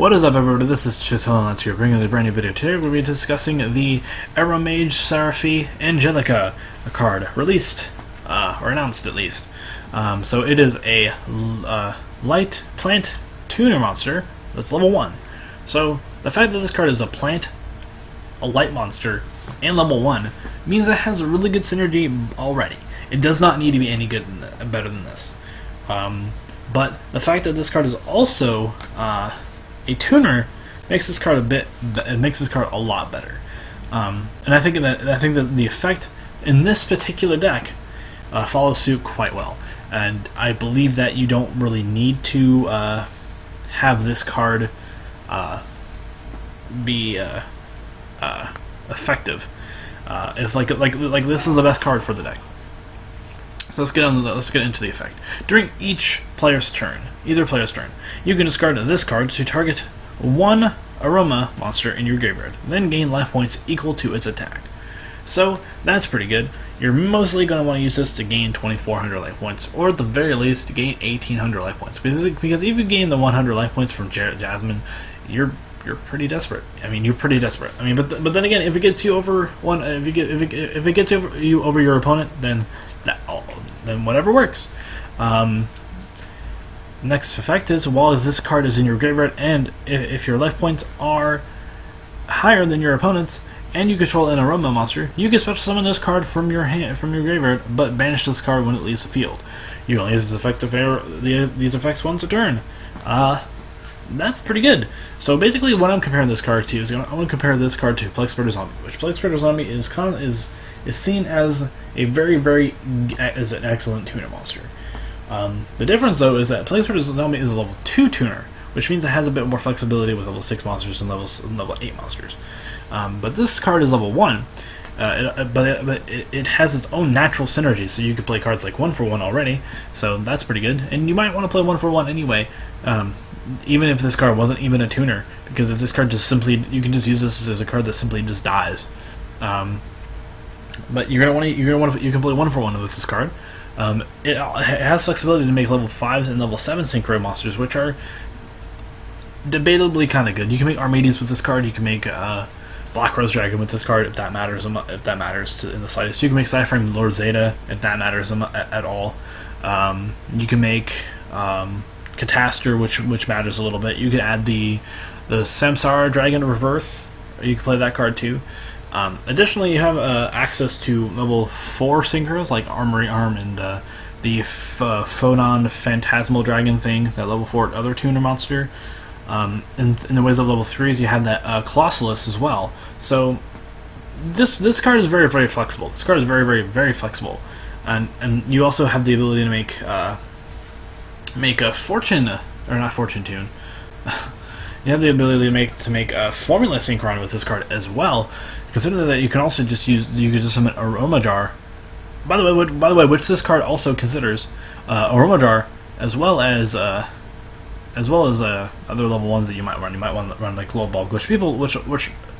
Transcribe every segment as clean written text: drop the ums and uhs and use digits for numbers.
What is up, everybody? This is Chiselance here, bringing you a brand new video. Today we'll be discussing the Aromaseraphy Angelica, a card released, or announced at least. So it is a light plant tuner monster that's level 1. So the fact that this card is a plant, a light monster, and level 1 means it has a really good synergy already. It does not need to be any better than this. But the fact that this card is also a tuner makes this card a lot better, and I think that the effect in this particular deck follows suit quite well, and I believe that you don't really need to have this card be effective. It's like this is the best card for the deck. So let's get into the effect. During each player's turn, either player's turn, you can discard this card to target one aroma monster in your graveyard, then gain life points equal to its attack. So that's pretty good. You're mostly going to want to use this to gain 2,400 life points, or at the very least to gain 1,800 life points. Because if you gain the 100 life points from Jasmine, you're pretty desperate. I mean, you're pretty desperate. I mean, but then again, if it gets you over if it gets you over your opponent, then whatever works. Next effect is, while this card is in your graveyard, and if your life points are higher than your opponent's, and you control an aroma monster, you can special summon this card from your graveyard, but banish this card when it leaves the field. You can only use this effect these effects once a turn. That's pretty good. So basically, what I'm comparing this card to is I'm going to compare this card to Plague Spreader Zombie, which Plague Spreader Zombie is seen as a very as an excellent tuner monster. The difference, though, is that Plague Spreader Zombie is a level 2 tuner, which means it has a bit more flexibility with level 6 monsters and level 8 monsters. But this card is level 1, but it has its own natural synergy, so you could play cards like 1-for-1 already, so that's pretty good. And you might want to play 1-for-1 anyway, even if this card wasn't even a tuner, because if this card just simply, you can just use this as a card that simply just dies. But you can play 1-for-1 with this card. It has flexibility to make level 5s and level 7 Synchro monsters, which are debatably kind of good. You can make Aromages with this card. You can make Black Rose Dragon with this card, if that matters in the slightest. You can make Cyframe Lord Zeta, if that matters at all. You can make Catastor, which matters a little bit. You can add the Samsara Dragon Rebirth. You can play that card too. Additionally, you have access to level 4 synchros like Armory Arm and the Phonon Phantasmal Dragon thing, that level 4 other tuner monster. In the ways of level 3s, you have that Colossalus as well. So this card is very flexible. This card is very flexible, and you also have the ability to make a fortune, or not fortune tune. You have the ability to make a Formula Synchron with this card as well. Consider that you can also just summon Aromajar. By the way, which this card also considers Aromajar, as well as other level 1s that you might run. You might want to run like Glow Ball,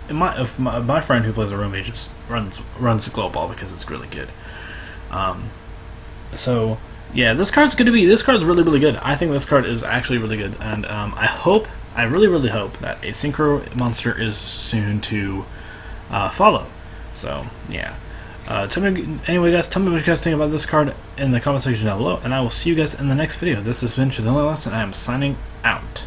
my friend who plays Aromages runs Glow Ball because it's really good. So yeah, this card's really good. I think this card is actually really good, and I really hope that a Synchro monster is soon to follow. So yeah. Anyway, guys, tell me what you guys think about this card in the comment section down below, and I will see you guys in the next video. This has been Chidillas, and I am signing out.